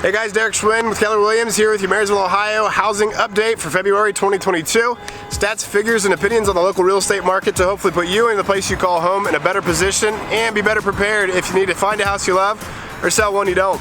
Hey guys, Derek Schwinn with Keller Williams here with your Marysville, Ohio housing update for February 2022. Stats, figures, and opinions on the local real estate market to hopefully put you in the place you call home in a better position and be better prepared if you need to find a house you love or sell one you don't.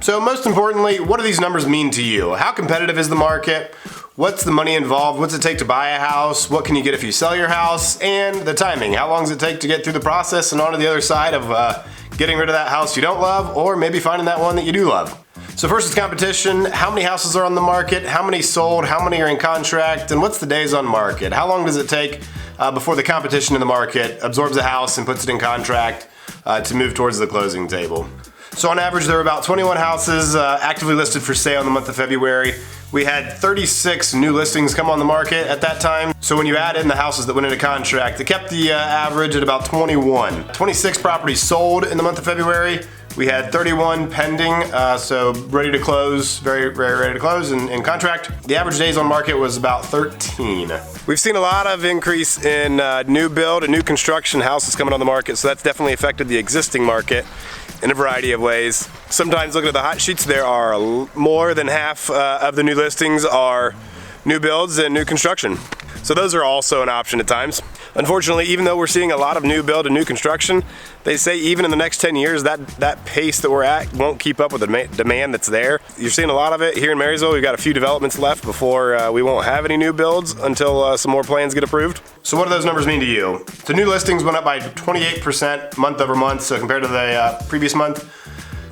So most importantly, what do these numbers mean to you? How competitive is the market? What's the money involved? What's it take to buy a house? What can you get if you sell your house? And the timing. How long does it take to get through the process and on to the other side of getting rid of that house you don't love, or maybe finding that one that you do love? So first is competition. How many houses are on the market? How many sold? How many are in contract? And what's the days on market? How long does it take before the competition in the market absorbs a house and puts it in contract to move towards the closing table? So on average, there are about 21 houses actively listed for sale in the month of February. We had 36 new listings come on the market at that time. So when you add in the houses that went into contract, it kept the average at about 21. 26 properties sold in the month of February. We had 31 pending, so ready to close, very ready to close and in contract. The average days on market was about 13. We've seen a lot of increase in new build and new construction houses coming on the market, so that's definitely affected the existing market in a variety of ways. Sometimes looking at the hot sheets, there are more than half of the new listings are new builds and new construction. So those are also an option at times. Unfortunately, even though we're seeing a lot of new build and new construction, they say even in the next 10 years, that pace that we're at won't keep up with the demand that's there. You're seeing a lot of it here in Marysville. We've got a few developments left before we won't have any new builds until some more plans get approved. So what do those numbers mean to you? The new listings went up by 28% month over month, so compared to the previous month.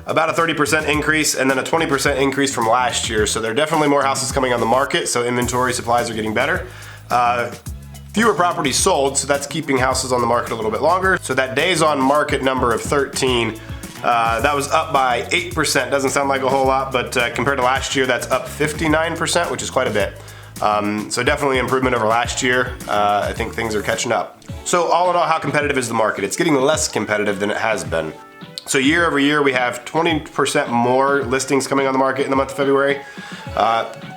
About a 30% increase and then a 20% increase from last year. So there are definitely more houses coming on the market, so inventory supplies are getting better. Fewer properties sold, so that's keeping houses on the market a little bit longer. So that days on market number of 13, that was up by 8%. Doesn't sound like a whole lot, but compared to last year, that's up 59%, which is quite a bit. So definitely improvement over last year. I think things are catching up. So all in all, how competitive is the market? It's getting less competitive than it has been. So year over year, we have 20% more listings coming on the market in the month of February,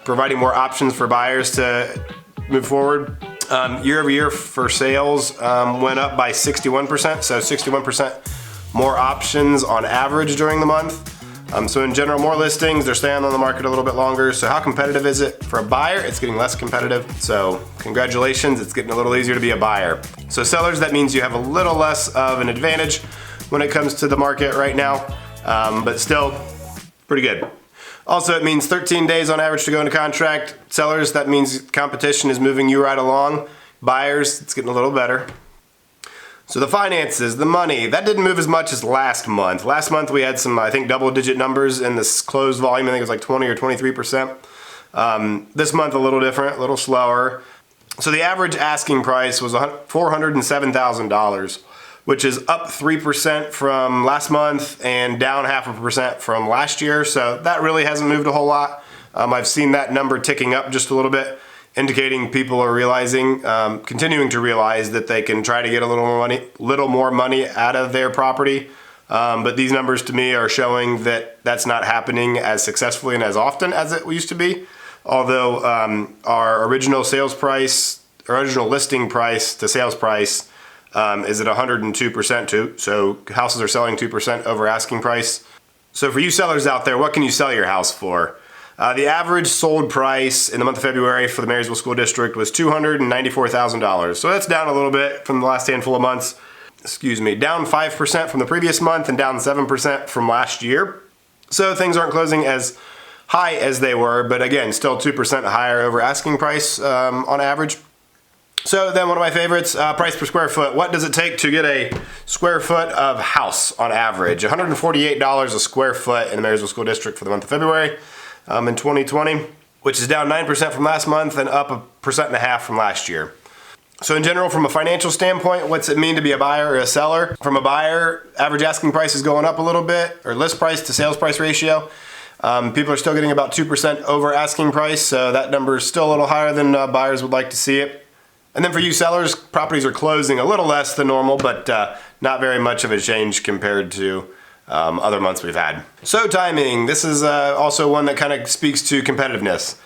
providing more options for buyers to move forward. Year over year for sales went up by 61%, so 61% more options on average during the month. So in general, more listings, they're staying on the market a little bit longer. So how competitive is it for a buyer? It's getting less competitive. So congratulations, it's getting a little easier to be a buyer. So sellers, that means you have a little less of an advantage when it comes to the market right now, but still pretty good. Also, it means 13 days on average to go into contract. Sellers, that means competition is moving you right along. Buyers, it's getting a little better. So the finances, the money, that didn't move as much as last month. Last month we had some, I think, double-digit numbers in this closed volume. I think it was like 20 or 23%. This month a little different, a little slower. So the average asking price was $407,000. Which is up 3% from last month and down 0.5% from last year. So that really hasn't moved a whole lot. I've seen that number ticking up just a little bit, indicating people are realizing, continuing to realize that they can try to get a little more money out of their property. But these numbers to me are showing that that's not happening as successfully and as often as it used to be. Although our original listing price to sales price is at 102% too, so houses are selling 2% over asking price. So for you sellers out there, what can you sell your house for? The average sold price in the month of February for the Marysville School District was $294,000. So that's down a little bit from the last handful of months. Down 5% from the previous month and down 7% from last year. So things aren't closing as high as they were, but again, still 2% higher over asking price on average. So then one of my favorites, price per square foot. What does it take to get a square foot of house on average? $148 a square foot in the Marysville School District for the month of February in 2020, which is down 9% from last month and up 1.5% from last year. So in general, from a financial standpoint, what's it mean to be a buyer or a seller? From a buyer, average asking price is going up a little bit, or list price to sales price ratio. People are still getting about 2% over asking price, so that number is still a little higher than buyers would like to see it. And then for you sellers, properties are closing a little less than normal, but not very much of a change compared to other months we've had. So timing, this is also one that kind of speaks to competitiveness.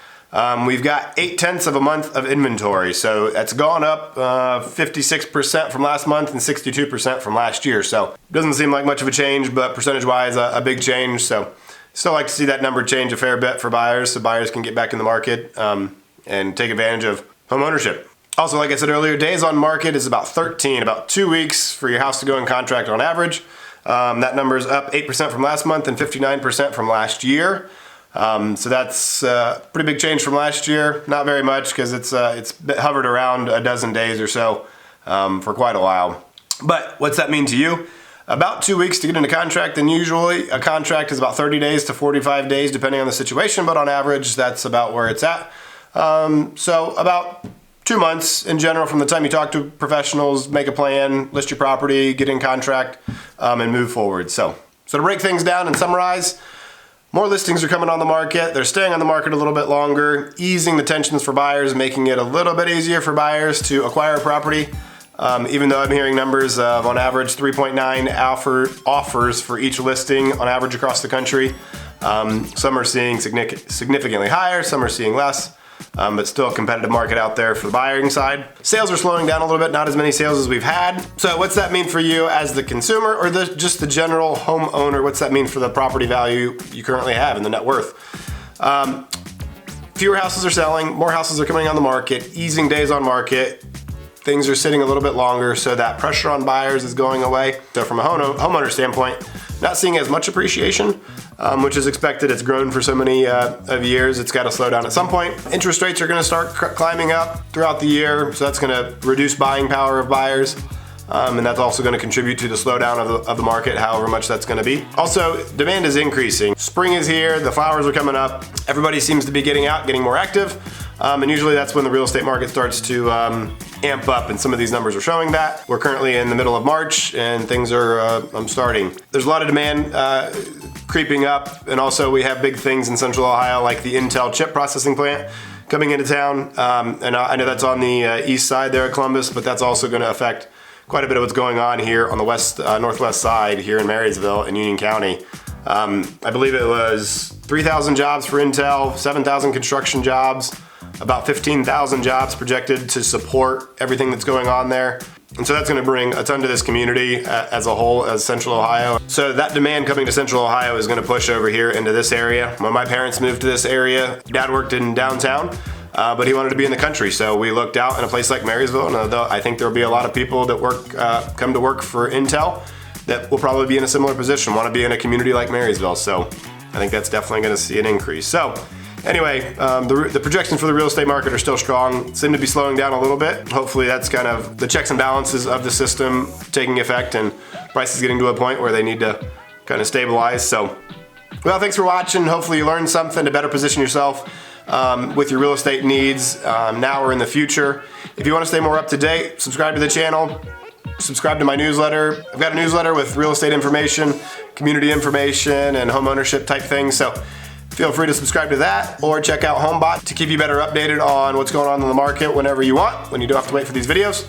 We've got 0.8 of a month of inventory, so that's gone up 56% from last month and 62% from last year. So doesn't seem like much of a change, but percentage-wise, a big change. So still like to see that number change a fair bit for buyers, so buyers can get back in the market and take advantage of home ownership. Also, like I said earlier, days on market is about 13, about 2 weeks for your house to go in contract on average. That number is up 8% from last month and 59% from last year. So that's a pretty big change from last year. Not very much because it's hovered around a dozen days or so for quite a while. But what's that mean to you? About 2 weeks to get into contract, and usually a contract is about 30 days to 45 days depending on the situation, but on average that's about where it's at. So about 2 months in general from the time you talk to professionals, make a plan, list your property, get in contract, and move forward. So to break things down and summarize, more listings are coming on the market. They're staying on the market a little bit longer, easing the tensions for buyers, making it a little bit easier for buyers to acquire a property. Even though I'm hearing numbers of on average 3.9 offers for each listing on average across the country. Some are seeing significantly higher, some are seeing less. But still a competitive market out there for the buying side. Sales are slowing down a little bit, not as many sales as we've had. So what's that mean for you as the consumer or just the general homeowner? What's that mean for the property value you currently have and the net worth? Fewer houses are selling, more houses are coming on the market, easing days on market. Things are sitting a little bit longer, so that pressure on buyers is going away. So from a homeowner standpoint, not seeing as much appreciation, which is expected. It's grown for so many of years. It's got to slow down at some point. Interest rates are going to start climbing up throughout the year, so that's going to reduce buying power of buyers. And that's also going to contribute to the slowdown of the market, however much that's going to be. Also, demand is increasing. Spring is here, the flowers are coming up. Everybody seems to be getting out, getting more active. And usually that's when the real estate market starts to amp up, and some of these numbers are showing that. We're currently in the middle of March and things are starting. There's a lot of demand creeping up, and also we have big things in Central Ohio like the Intel chip processing plant coming into town. And I know that's on the east side there at Columbus, but that's also going to affect quite a bit of what's going on here on the northwest side here in Marysville and Union County. I believe it was 3,000 jobs for Intel, 7,000 construction jobs, about 15,000 jobs projected to support everything that's going on there. And so that's going to bring a ton to this community as a whole, as Central Ohio. So that demand coming to Central Ohio is going to push over here into this area. When my parents moved to this area, Dad worked in downtown, but he wanted to be in the country. So we looked out in a place like Marysville, and I think there'll be a lot of people that come to work for Intel that will probably be in a similar position, want to be in a community like Marysville. So I think that's definitely going to see an increase. So anyway, the projections for the real estate market are still strong, seem to be slowing down a little bit. Hopefully that's kind of the checks and balances of the system taking effect and prices getting to a point where they need to kind of stabilize. So, well, thanks for watching. Hopefully you learned something to better position yourself with your real estate needs now or in the future. If you want to stay more up to date, subscribe to the channel. Subscribe to my newsletter. I've got a newsletter with real estate information, community information, and home ownership type things. So feel free to subscribe to that, or check out Homebot to keep you better updated on what's going on in the market whenever you want, when you don't have to wait for these videos.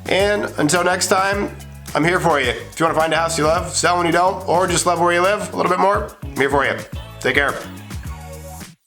And until next time, I'm here for you. If you want to find a house you love, sell when you don't, or just love where you live a little bit more, I'm here for you. Take care.